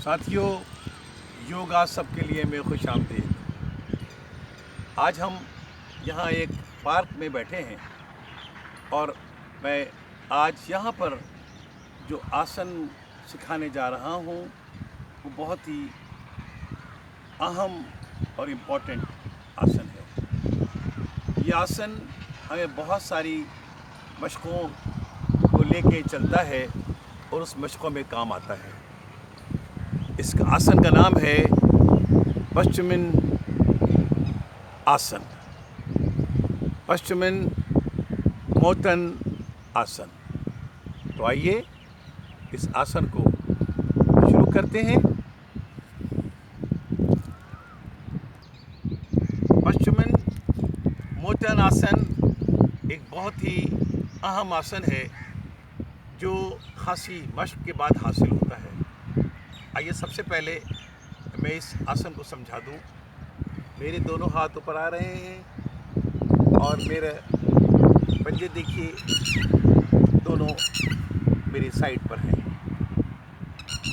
साथियों, योग आज सबके लिए मैं खुशामदीद। आज हम यहाँ एक पार्क में बैठे हैं और मैं आज यहाँ पर जो आसन सिखाने जा रहा हूँ वो बहुत ही अहम और इम्पोर्टेंट आसन है। ये आसन हमें बहुत सारी मशकों को लेके चलता है और उस मशकों में काम आता है। इस आसन का नाम है पश्चिमिन आसन, पश्चिमोत्तान आसन। तो आइए इस आसन को शुरू करते हैं। पश्चिमोत्तान आसन एक बहुत ही अहम आसन है जो खासी मशक के बाद हासिल होता है। आइए सबसे पहले मैं इस आसन को समझा दूं। मेरे दोनों हाथ ऊपर आ रहे हैं और मेरे पंजे देखिए दोनों मेरी साइड पर हैं।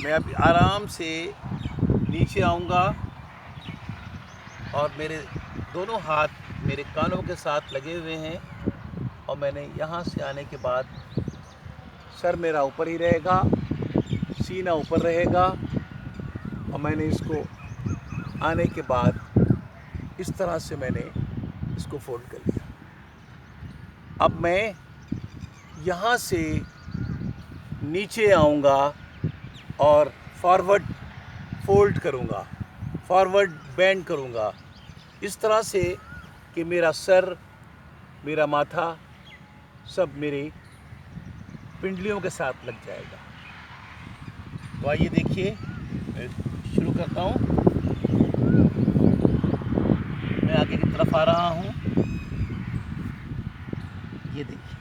मैं अभी आराम से नीचे आऊंगा और मेरे दोनों हाथ मेरे कानों के साथ लगे हुए हैं और मैंने यहाँ से आने के बाद सर मेरा ऊपर ही रहेगा, सीना ऊपर रहेगा और मैंने इसको आने के बाद इस तरह से मैंने इसको फोल्ड कर लिया। अब मैं यहाँ से नीचे आऊँगा और फॉरवर्ड फोल्ड करूँगा, फॉरवर्ड बेंड करूँगा इस तरह से कि मेरा सर, मेरा माथा सब मेरी पिंडलियों के साथ लग जाएगा। तो आइए देखिए, मैं शुरू करता हूँ। मैं आगे की तरफ आ रहा हूँ। ये देखिए,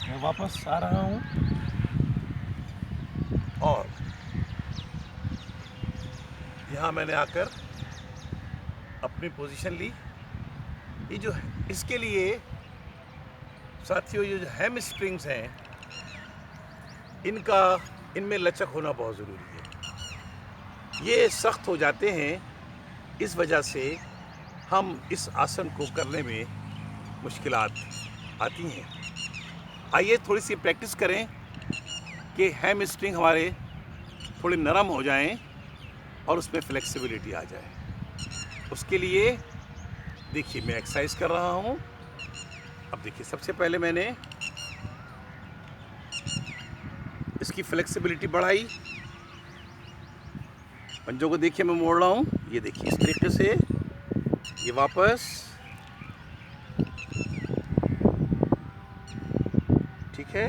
मैं वापस आ रहा हूँ और यहाँ मैंने आकर अपनी पोजीशन ली। ये जो इसके लिए साथियों, ये जो हैम स्प्रिंग्स हैं इनमें लचक होना बहुत ज़रूरी है। ये सख्त हो जाते हैं, इस वजह से हम इस आसन को करने में मुश्किलात आती हैं। आइए थोड़ी सी प्रैक्टिस करें कि हैम स्प्रिंग हमारे थोड़े नरम हो जाएं और उसमें फ्लेक्सिबिलिटी आ जाए। उसके लिए देखिए मैं एक्सरसाइज कर रहा हूँ। अब देखिए, सबसे पहले मैंने इसकी फ्लेक्सिबिलिटी बढ़ाई। पंजों को देखिए मैं मोड़ रहा हूँ। ये देखिए इस तरीके से ये वापस, ठीक है,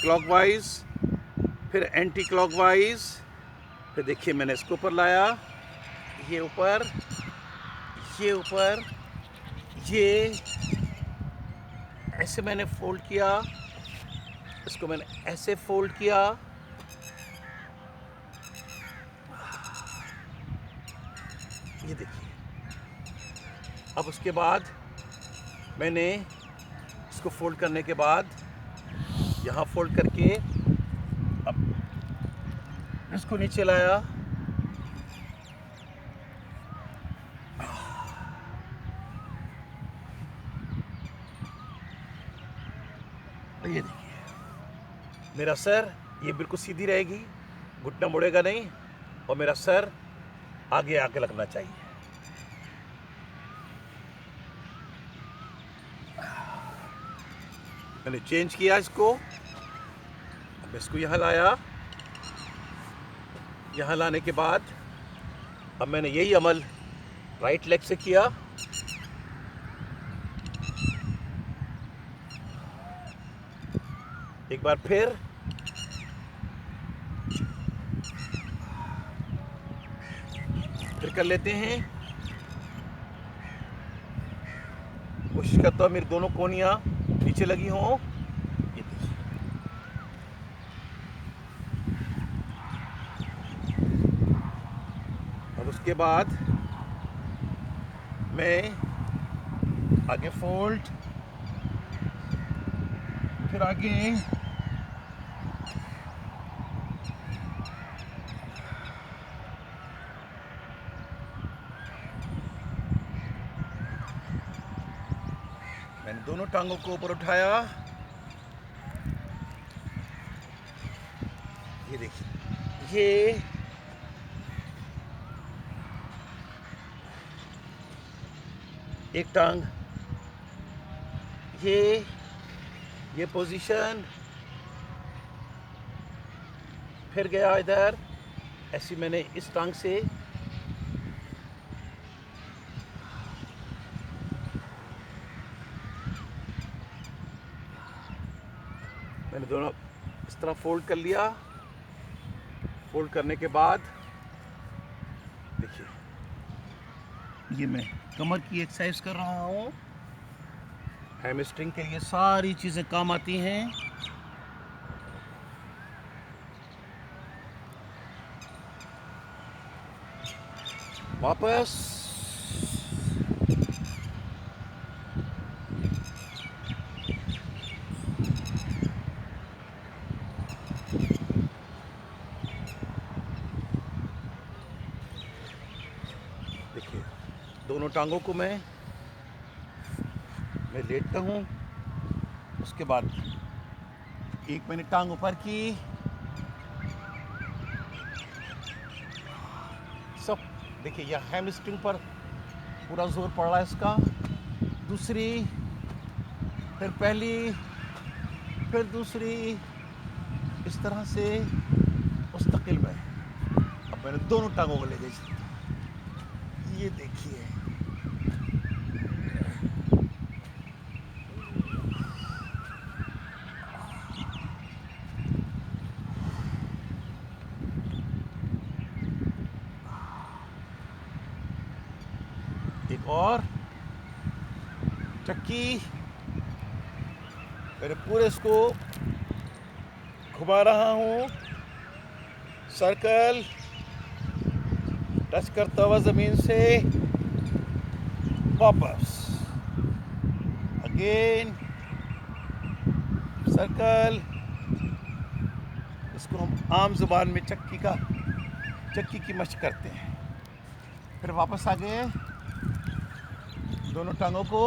क्लॉकवाइज, फिर एंटी क्लॉकवाइज, फिर देखिए मैंने इसको ऊपर लाया, ये ऊपर, ये ऊपर, ये ऐसे मैंने फोल्ड किया, इसको मैंने ऐसे फोल्ड किया, ये देखिए। अब उसके बाद मैंने इसको फोल्ड करने के बाद यहाँ फोल्ड करके अब इसको नीचे लाया, ये देखिए मेरा सर, ये बिल्कुल सीधी रहेगी, घुटना मुड़ेगा नहीं और मेरा सर आगे आके लगना चाहिए। मैंने चेंज किया इसको, अब इसको यहाँ लाया। यहाँ लाने के बाद अब मैंने यही अमल राइट लेग से किया। एक बार फिर कर लेते हैं। कोशिश करता हूँ मेरी दोनों कोहनियाँ नीचे लगी हों। ये देखिए, अब उसके बाद मैं आगे फोल्ड, फिर आगे मैंने दोनों टांगों को ऊपर उठाया। ये देखिए, ये एक टांग, ये पोजीशन, फिर गया इधर। ऐसी मैंने इस टांग से मैंने दोनों इस तरह फोल्ड कर लिया। फोल्ड करने के बाद देखिए, ये मैं कमर की एक्सरसाइज कर रहा हूँ। हैमस्ट्रिंग के लिए सारी चीज़ें काम आती हैं। वापस देखिए, दोनों टांगों को मैं लेटता हूँ। उसके बाद एक मैंने टांग ऊपर की, सब देखिए, यह हैमस्ट्रिंग पर पूरा जोर पड़ रहा है इसका। दूसरी, फिर पहली, फिर दूसरी, इस तरह से मुस्तकिल में। अब मैंने दोनों टांगों को ले गई। ये देखिए, एक और चक्की, मैंने पूरे इसको घुमा रहा हूँ। सर्कल टच करता हुआ जमीन से, वापस अगेन सर्कल। इसको हम आम जुबान में चक्की की मशक करते हैं। फिर वापस आगे दोनों टांगों को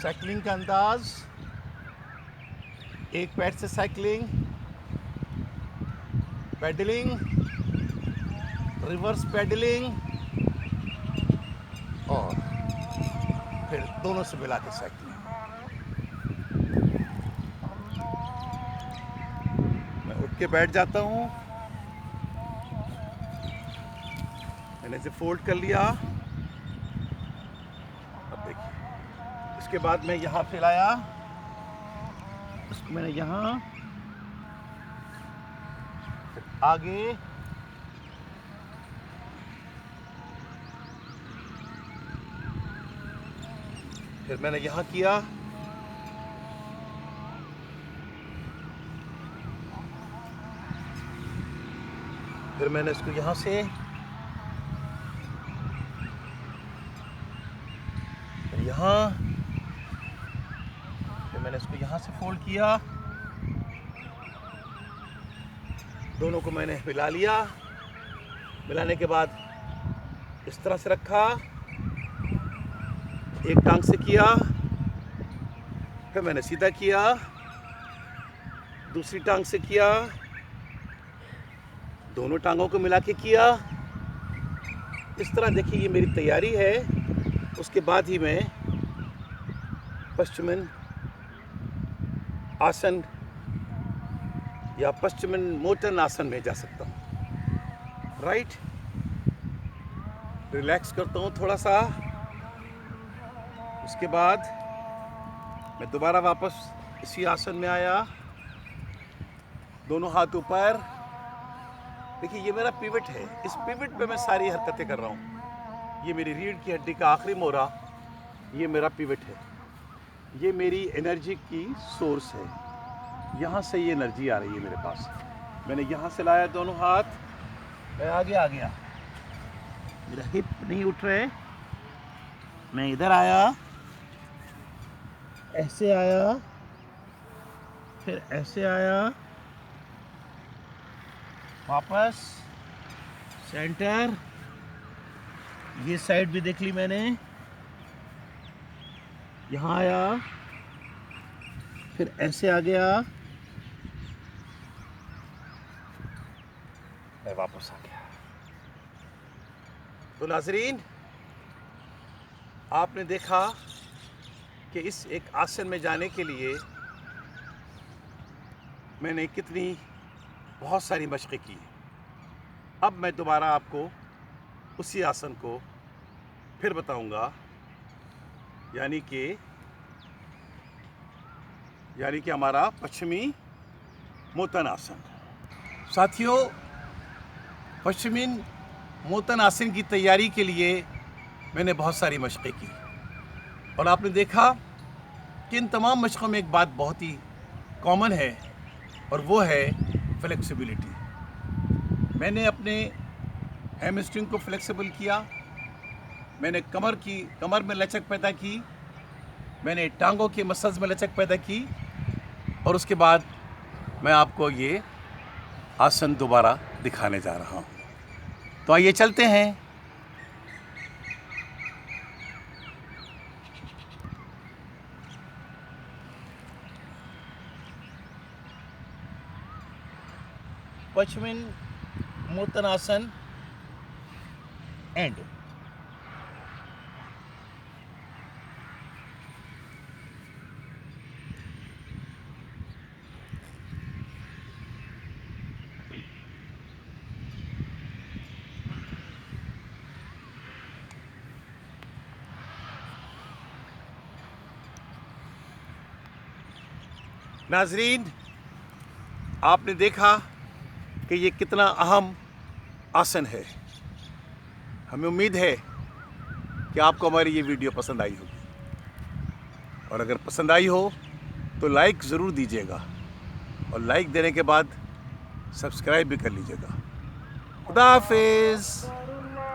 साइकिलिंग का अंदाज, एक पैर से साइकिलिंग, पेडलिंग, रिवर्स पेडलिंग, और फिर दोनों से मिला के साइकिलिंग। मैं उठ के बैठ जाता हूँ। मैंने इसे फोल्ड कर लिया। अब देखिए, इसके बाद मैं यहाँ फैलाया, इसको मैंने यहाँ, फिर आगे, फिर मैंने यहाँ किया, फिर मैंने इसको यहाँ से, फिर यहाँ, फिर मैंने इसको यहाँ से फोल्ड किया। दोनों को मैंने मिला लिया। मिलाने के बाद इस तरह से रखा, एक टांग से किया, फिर मैंने सीधा किया, दूसरी टांग से किया, दोनों टांगों को मिला के किया। इस तरह देखिए, ये मेरी तैयारी है। उसके बाद ही मैं पश्चिमन आसन या पश्चिमन मोटन आसन में जा सकता हूँ। राइट, रिलैक्स करता हूँ थोड़ा सा। उसके बाद मैं दोबारा वापस इसी आसन में आया, दोनों हाथ ऊपर। देखिए, ये मेरा पिवट है। इस पिवट पे मैं सारी हरकतें कर रहा हूँ। ये मेरी रीढ़ की हड्डी का आखिरी मोहरा ये मेरा पिवट है, ये मेरी एनर्जी की सोर्स है। यहाँ से ये एनर्जी आ रही है मेरे पास। मैंने यहाँ से लाया दोनों हाथ, मैं आगे आ गया, मेरा हिप नहीं उठ रहे, मैं इधर आया, ऐसे आया, फिर ऐसे आया, वापस सेंटर, ये साइड भी देख ली मैंने, यहाँ आया, फिर ऐसे आ गया, मैं वापस आ गया। तो नाज़रीन, आपने देखा कि इस एक आसन में जाने के लिए मैंने कितनी बहुत सारी मशक़ें की। अब मैं दोबारा आपको उसी आसन को फिर बताऊंगा, यानी कि हमारा पश्चिमी मोतन आसन। साथियों, पश्चिमी मोतन आसन की तैयारी के लिए मैंने बहुत सारी मशक़ें की और आपने देखा कि इन तमाम मशक़ों में एक बात बहुत ही कॉमन है और वो है फ्लेक्सिबिलिटी। मैंने अपने हैमस्ट्रिंग को फ्लेक्सिबल किया, मैंने कमर में लचक पैदा की, मैंने टांगों के मसल्स में लचक पैदा की और उसके बाद मैं आपको ये आसन दोबारा दिखाने जा रहा हूँ। तो आइए चलते हैं। पश्चिमी मोतन आसन एंड। नाजरीन, आपने देखा कि ये कितना अहम आसन है। हमें उम्मीद है कि आपको हमारी ये वीडियो पसंद आई होगी और अगर पसंद आई हो तो लाइक ज़रूर दीजिएगा और लाइक देने के बाद सब्सक्राइब भी कर लीजिएगा। खुदा हाफिज़।